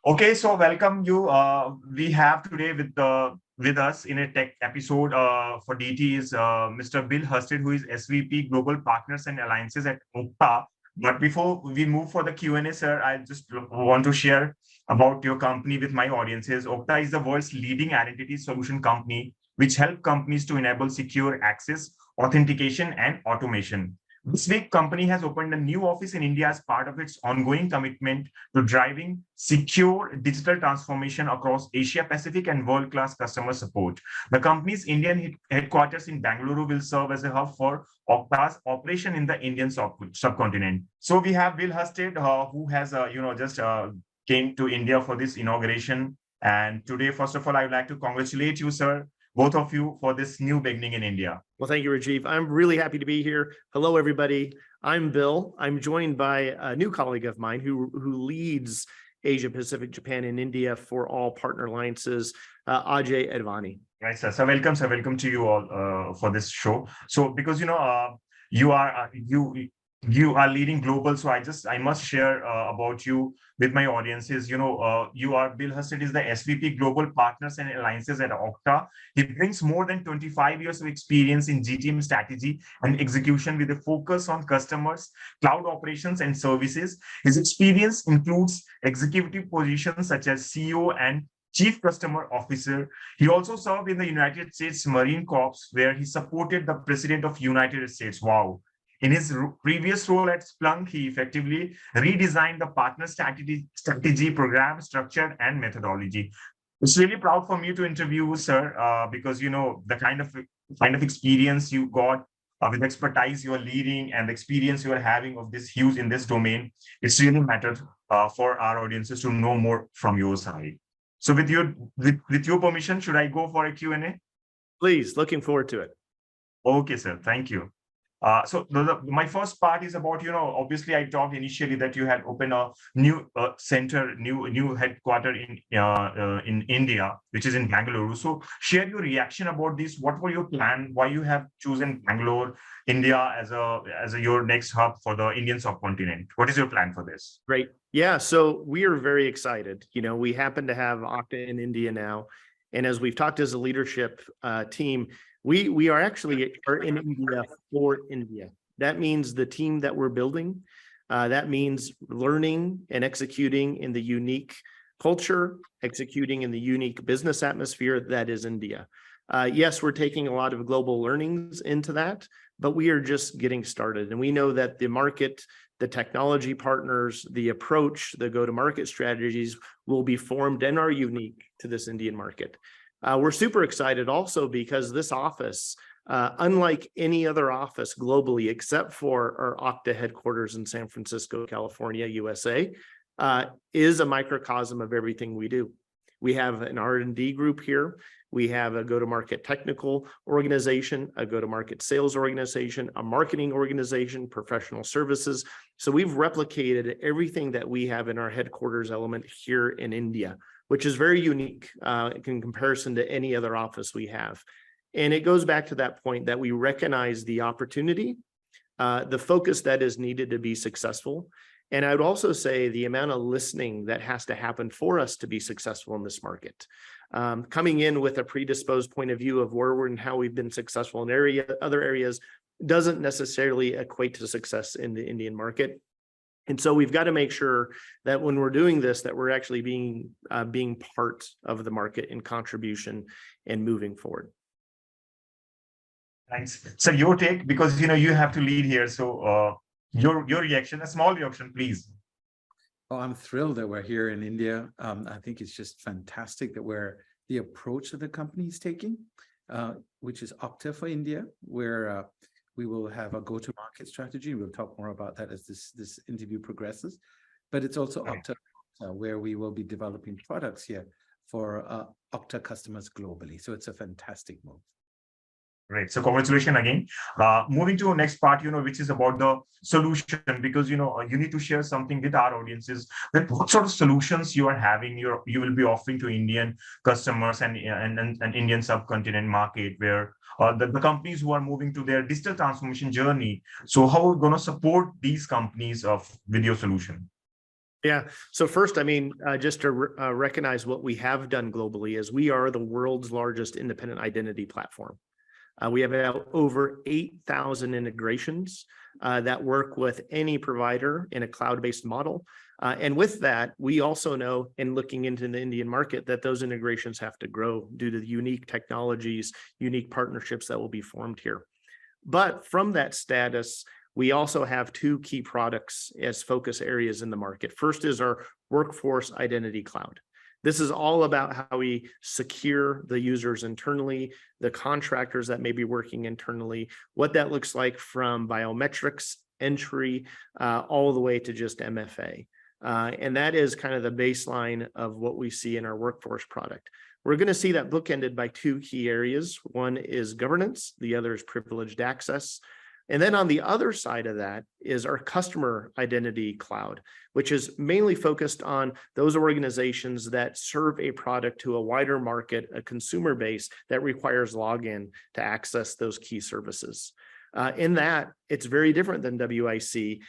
Okay, so welcome you. We have today with us in a tech episode for DT is Mr. Bill Hustad, who is SVP Global Partners and Alliances at Okta. But before we move for the Q&A, sir, I just want to share about your company with my audiences. Okta is the world's leading identity solution company, which help companies to enable secure access, authentication, and automation. This week, company has opened a new office in India as part of its ongoing commitment to driving secure digital transformation across Asia Pacific and world-class customer support. The company's Indian headquarters in Bangalore will serve as a hub for Okta's operation in the Indian subcontinent. So we have Bill Hustad, who has just came to India for this inauguration. And today, first of all, I would like to congratulate you, sir, both of you, for this new beginning in India. Well, thank you, Rajeev. I'm really happy to be here. Hello, everybody. I'm Bill. I'm joined by a new colleague of mine who leads Asia Pacific, Japan, and India for all partner alliances, Ajay Advani. Right, sir. So welcome, sir. Welcome to you all for this show. So because you are you are leading global, so I must share about you with my audiences. You are Bill Hustad is the SVP Global Partners and Alliances at Okta. He brings more than 25 years of experience in GTM strategy and execution with a focus on customers, cloud operations, and services. His experience includes executive positions such as CEO and Chief Customer Officer. He also served in the United States Marine Corps, where he supported the President of United States. Wow. In his previous role at Splunk, he effectively redesigned the partner strategy, program structure, and methodology. It's really proud for me to interview you, sir, because the kind of experience you got with expertise you are leading and the experience you are having of this huge in this domain. It's really mattered for our audiences to know more from your side. So with your permission, should I go for a Q&A? Please, looking forward to it. Okay, sir. Thank you. So my first part is about, obviously I talked initially that you had opened a new center, new headquarter in India, which is in Bangalore. So share your reaction about this. What were your plan? Why you have chosen Bangalore, India as your next hub for the Indian subcontinent? What is your plan for this? Great. Yeah. So we are very excited. We happen to have Okta in India now. And as we've talked as a leadership team, we are in India for India. That means the team that we're building, that means learning and executing in the unique culture, executing in the unique business atmosphere that is India. Yes, we're taking a lot of global learnings into that, but we are just getting started. And we know that the market, the technology partners, the approach, the go-to-market strategies will be formed and are unique to this Indian market. We're super excited also because this office, unlike any other office globally, except for our Okta headquarters in San Francisco, California, USA, is a microcosm of everything we do. We have an R&D group here. We have a go-to-market technical organization, a go-to-market sales organization, a marketing organization, professional services. So we've replicated everything that we have in our headquarters element here in India, which is very unique in comparison to any other office we have. And it goes back to that point that we recognize the opportunity, the focus that is needed to be successful. And I would also say the amount of listening that has to happen for us to be successful in this market. Coming in with a predisposed point of view of where we're and how we've been successful in other areas doesn't necessarily equate to success in the Indian market. And so we've got to make sure that when we're doing this, that we're actually being part of the market in contribution and moving forward. Thanks. So your take, because you have to lead here. So your reaction, a small reaction, please. Oh, I'm thrilled that we're here in India. I think it's just fantastic that the approach that the company is taking, which is Okta for India, where we will have a go-to-market strategy. We'll talk more about that as this interview progresses. But it's also Okta, where we will be developing products here for Okta customers globally. So it's a fantastic move. Great. So congratulations again. Moving to the next part, which is about the solution, because you need to share something with our audiences that what sort of solutions you are having, you will be offering to Indian customers and Indian subcontinent market, where the companies who are moving to their digital transformation journey. So how are we going to support these companies with your solution? Yeah. So first, I mean, just to recognize what we have done globally is we are the world's largest independent identity platform. We have over 8,000 integrations that work with any provider in a cloud-based model. And with that, we also know, in looking into the Indian market, that those integrations have to grow due to the unique technologies, unique partnerships that will be formed here. But from that status, we also have two key products as focus areas in the market. First is our Workforce Identity Cloud. This is all about how we secure the users internally, the contractors that may be working internally, what that looks like from biometrics, entry, all the way to just MFA. And that is kind of the baseline of what we see in our workforce product. We're going to see that bookended by two key areas. One is governance, the other is privileged access. And then on the other side of that is our Customer Identity Cloud, which is mainly focused on those organizations that serve a product to a wider market, a consumer base that requires login to access those key services. In that, it's very different than WIC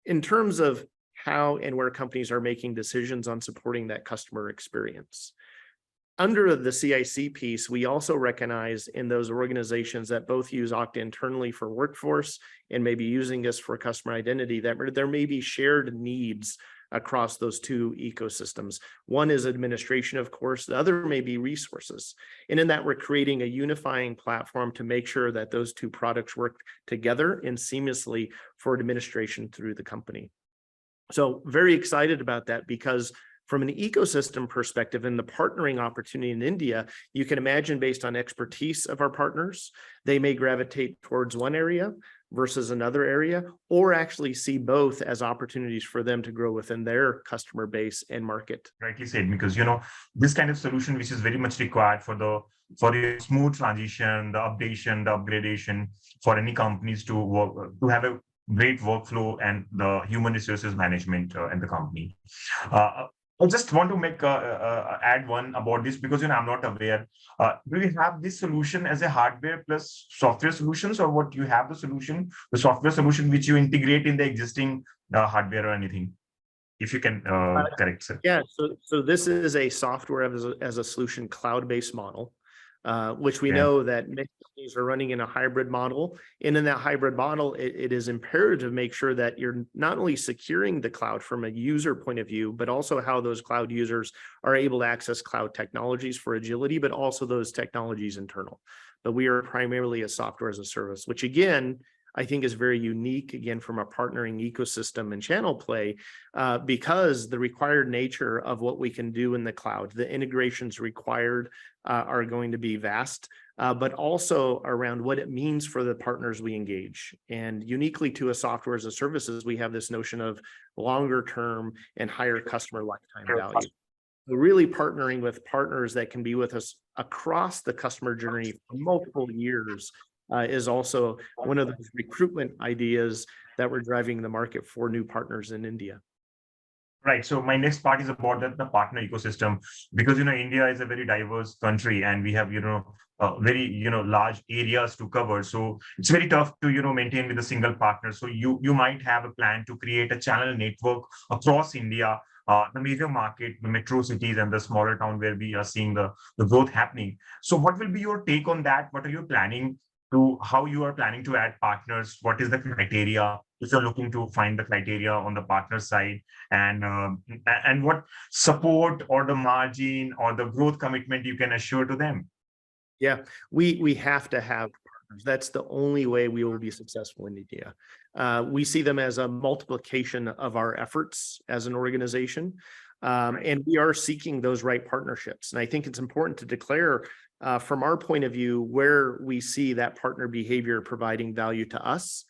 in terms of how and where companies are making decisions on supporting that customer experience. Under the CIC piece, we also recognize in those organizations that both use Okta internally for workforce and maybe using us for customer identity, that there may be shared needs across those two ecosystems. One is administration, of course, the other may be resources. And in that, we're creating a unifying platform to make sure that those two products work together and seamlessly for administration through the company. So very excited about that, because from an ecosystem perspective and the partnering opportunity in India, you can imagine, based on expertise of our partners, they may gravitate towards one area versus another area, or actually see both as opportunities for them to grow within their customer base and market. Rightly said, because this kind of solution, which is very much required for the smooth transition, the updation, the upgradation for any companies to work, to have a great workflow and the human resources management in the company. I just want to add one about this, because I'm not aware. Do you have this solution as a hardware plus software solutions, or what you have the software solution which you integrate in the existing hardware or anything? If you can correct, sir. Yeah, so this is a software as a solution cloud-based model, which we know that many companies are running in a hybrid model. And in that hybrid model, it is imperative to make sure that you're not only securing the cloud from a user point of view, but also how those cloud users are able to access cloud technologies for agility, but also those technologies internal. But we are primarily a software as a service, which again, I think is very unique, again, from a partnering ecosystem and channel play, because the required nature of what we can do in the cloud, the integrations required are going to be vast, but also around what it means for the partners we engage. And uniquely to a software as a services, we have this notion of longer term and higher customer lifetime value. We're really partnering with partners that can be with us across the customer journey for multiple years. Is also one of those recruitment ideas that we're driving the market for new partners in India. Right. So my next part is about the partner ecosystem, because India is a very diverse country, and we have very large areas to cover. So it's very tough to maintain with a single partner. So you might have a plan to create a channel network across India, the major market, the metro cities, and the smaller town where we are seeing the growth happening. So what will be your take on that? What are you planning? How you are planning to add partners? What is the criteria if you're looking to find the criteria on the partner side, and what support or the margin or the growth commitment you can assure to them? Yeah, we have to have partners. That's the only way we will be successful in India. We see them as a multiplication of our efforts as an organization, and we are seeking those right partnerships. And I think it's important to declare from our point of view where we see that partner behavior providing value to us.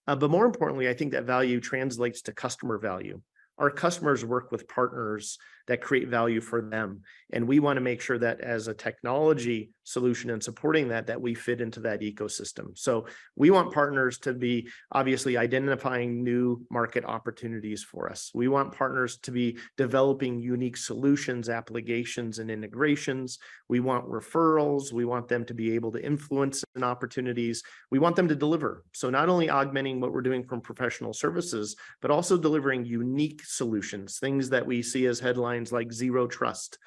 But more importantly, I think that value translates to customer value. Our customers work with partners that create value for them. And we want to make sure that as a technology solution and supporting that we fit into that ecosystem. So we want partners to be obviously identifying new market opportunities for us. We want partners to be developing unique solutions, applications, and integrations. We want referrals. We want them to be able to influence in opportunities. We want them to deliver. So not only augmenting what we're doing from professional services, but also delivering unique solutions, things that we see as headlines like zero trust.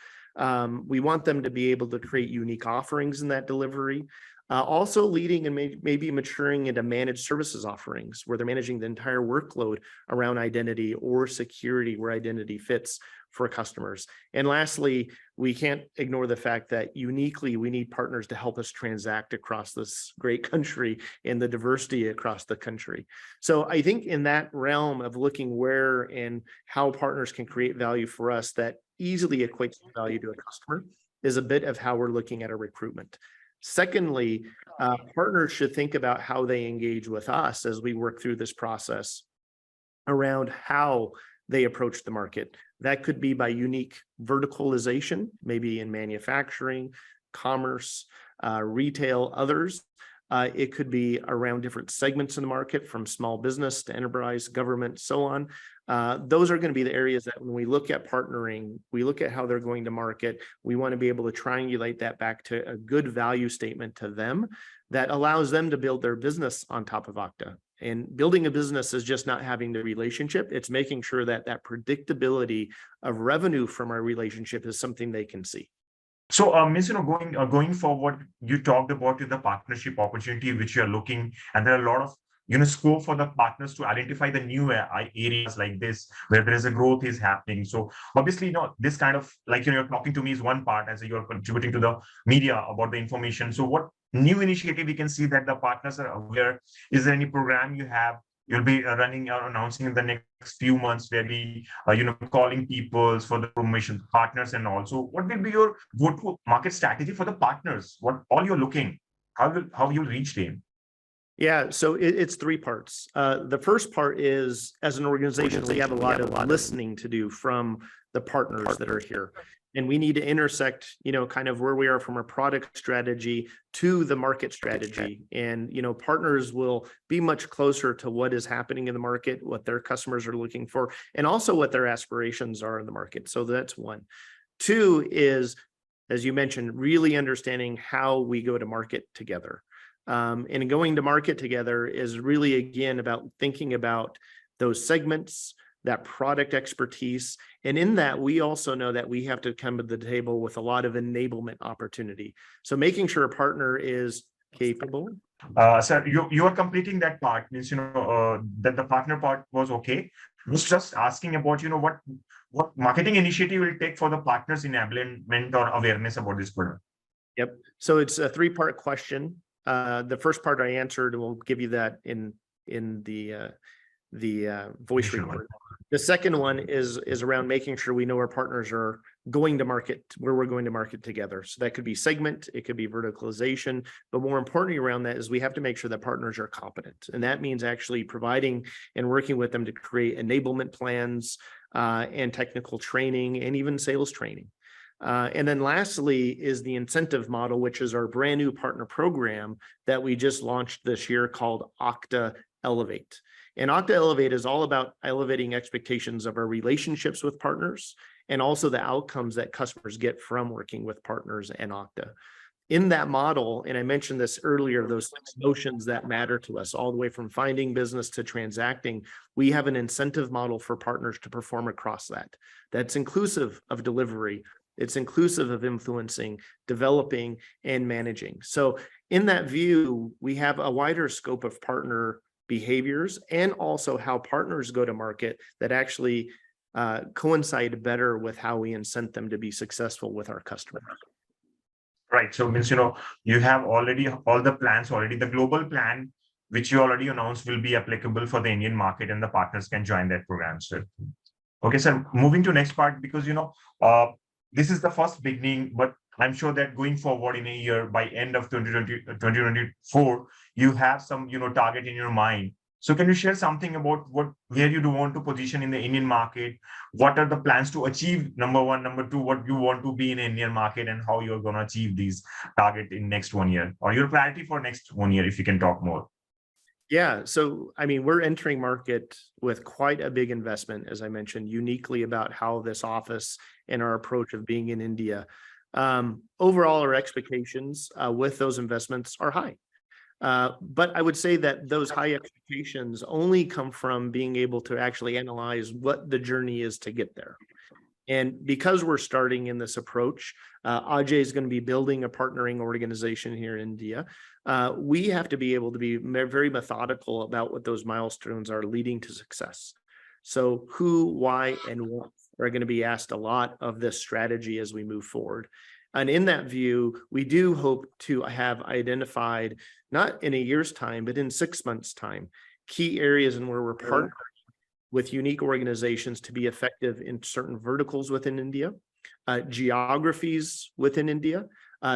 We want them to be able to create unique offerings in that delivery. Also leading and maybe maturing into managed services offerings where they're managing the entire workload around identity or security where identity fits for customers. And lastly, we can't ignore the fact that uniquely we need partners to help us transact across this great country and the diversity across the country. So I think in that realm of looking where and how partners can create value for us that easily equates value to a customer is a bit of how we're looking at our recruitment. Secondly, partners should think about how they engage with us as we work through this process around how they approach the market. That could be by unique verticalization, maybe in manufacturing, commerce, retail, others. It could be around different segments in the market from small business to enterprise, government, so on. Those are going to be the areas that when we look at partnering, we look at how they're going to market, we want to be able to triangulate that back to a good value statement to them that allows them to build their business on top of Okta. And building a business is just not having the relationship. It's making sure that that predictability of revenue from our relationship is something they can see. So, going forward, you talked about the partnership opportunity which you are looking, and there are a lot of scope for the partners to identify the new areas like this where there is a growth is happening. So obviously, this kind of like you're talking to me is one part as you're contributing to the media about the information. So what new initiative we can see that the partners are aware? Is there any program you'll be running or announcing in the next few months where we calling people for the promotion partners? And also what will be your go-to market strategy for the partners? What all you're looking, how you reach them? Yeah, so it's three parts. The first part is, as an organization, we have a lot of listening to do from the partners that are here. And we need to intersect, kind of where we are from our product strategy to the market strategy. And, partners will be much closer to what is happening in the market, what their customers are looking for, and also what their aspirations are in the market. So that's one. Two is, as you mentioned, really understanding how we go to market together. And going to market together is really, again, about thinking about those segments, that product expertise. And in that, we also know that we have to come to the table with a lot of enablement opportunity. So making sure a partner is capable. Sir, you are completing that part, means, that the partner part was okay. I was just asking about, what marketing initiative will take for the partners enablement or awareness about this product? Yep. So it's a three-part question. The first part I answered, and we'll give you that in the voice record. The second one is around making sure we know our partners are going to market, where we're going to market together. So that could be segment, it could be verticalization, but more importantly around that is we have to make sure that partners are competent. And that means actually providing and working with them to create enablement plans and technical training and even sales training. And then lastly is the incentive model, which is our brand new partner program that we just launched this year called Okta Elevate. And Okta Elevate is all about elevating expectations of our relationships with partners and also the outcomes that customers get from working with partners and Okta. In that model, and I mentioned this earlier, those 6 notions that matter to us, all the way from finding business to transacting, we have an incentive model for partners to perform across that. That's inclusive of delivery. It's inclusive of influencing, developing, and managing. So in that view, we have a wider scope of partner behaviors and also how partners go to market that actually coincide better with how we incent them to be successful with our customers. Right. So means, you have already all the plans already. The global plan, which you already announced, will be applicable for the Indian market, and the partners can join that program. So, okay, sir, moving to next part, because, this is the first beginning, but I'm sure that going forward in a year, by end of 2024, you have some, target in your mind. So can you share something about where you do want to position in the Indian market? What are the plans to achieve? Number one, number two, what you want to be in Indian market and how you're going to achieve these target in next 1 year, or your priority for next 1 year, if you can talk more. Yeah. So, I mean, we're entering market with quite a big investment, as I mentioned, uniquely about how this office and our approach of being in India. Overall, our expectations with those investments are high. But I would say that those high expectations only come from being able to actually analyze what the journey is to get there. And because we're starting in this approach, Ajay is going to be building a partnering organization here in India. We have to be able to be very methodical about what those milestones are leading to success. So who, why, and what are going to be asked a lot of this strategy as we move forward. And in that view, we do hope to have identified, not in a year's time, but in 6 months' time, key areas in where we're partnering with unique organizations to be effective in certain verticals within India, geographies within India,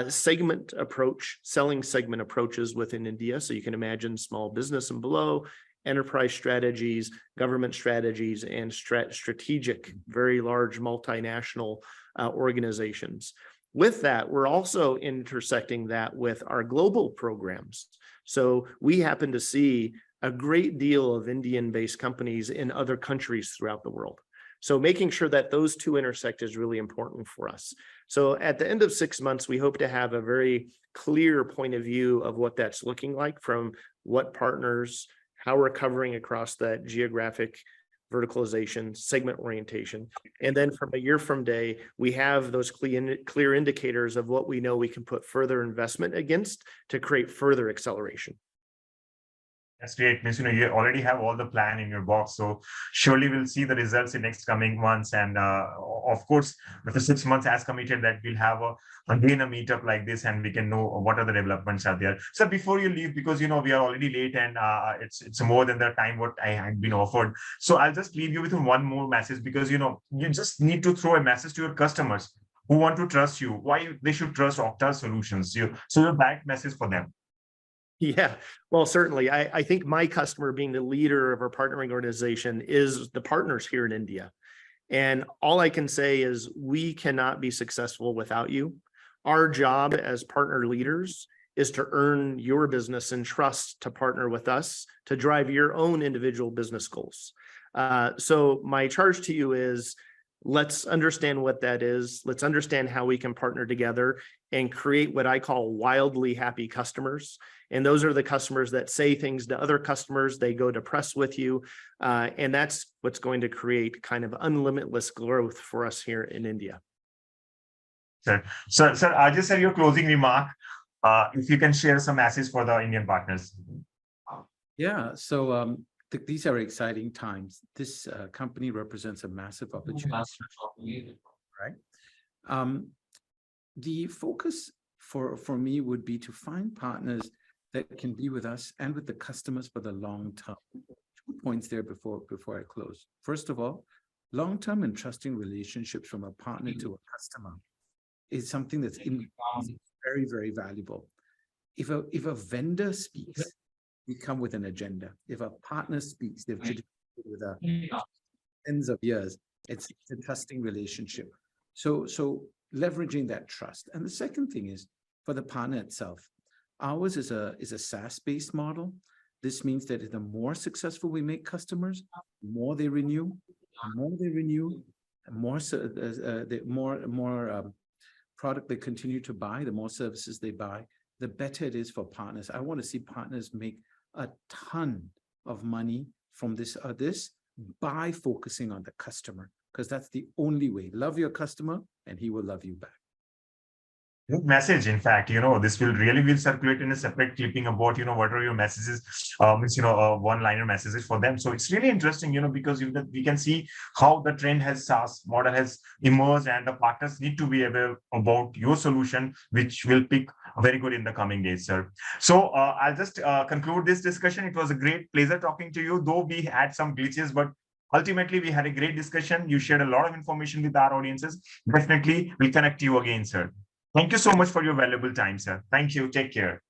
selling segment approaches within India. So you can imagine small business and below, enterprise strategies, government strategies, and strategic, very large multinational organizations. With that, we're also intersecting that with our global programs. So we happen to see a great deal of Indian-based companies in other countries throughout the world. So making sure that those two intersect is really important for us. So at the end of 6 months, we hope to have a very clear point of view of what that's looking like, from what partners, how we're covering across that geographic verticalization, segment orientation. And then from a year from day, we have those clear indicators of what we know we can put further investment against to create further acceleration. That's great. Means, you already have all the plan in your box. So surely we'll see the results in next coming months. And of course, with the 6 months as committed, that we'll have again a meetup like this, and we can know what are the developments are there. So before you leave, because we are already late, and it's more than the time what I had been offered. So I'll just leave you with one more message, because you just need to throw a message to your customers who want to trust you, why they should trust Okta solutions. So your direct message for them. Yeah, well, certainly. I think my customer, being the leader of our partnering organization, is the partners here in India. And all I can say is we cannot be successful without you. Our job as partner leaders is to earn your business and trust to partner with us to drive your own individual business goals. So my charge to you is, let's understand what that is. Let's understand how we can partner together and create what I call wildly happy customers. And those are the customers that say things to other customers. They go to press with you. And that's what's going to create kind of unlimitless growth for us here in India. Sir, I just said your closing remark. If you can share some message for the Indian partners. Yeah, so these are exciting times. This company represents a massive opportunity, right? The focus for me would be to find partners that can be with us and with the customers for the long term. 2 points there before I close. First of all, long-term and trusting relationships from a partner to a customer is something that's very, very valuable. If a vendor speaks, we come with an agenda. If a partner speaks, they've with tens of years. It's a trusting relationship. So leveraging that trust. And the second thing is for the partner itself. Ours is a SaaS-based model. This means that the more successful we make customers, the more they renew, the more product they continue to buy, the more services they buy, the better it is for partners. I want to see partners make a ton of money from this by focusing on the customer, because that's the only way. Love your customer and he will love you back. Good message. In fact, this will circulate in a separate clipping about, what are your messages, one-liner messages for them. So it's really interesting, because we can see how the trend SaaS model has emerged, and the partners need to be aware about your solution, which will pick very good in the coming days, sir. So I'll just conclude this discussion. It was a great pleasure talking to you, though we had some glitches, but ultimately we had a great discussion. You shared a lot of information with our audiences. Definitely we'll connect you again, sir. Thank you so much for your valuable time, sir. Thank you. Take care.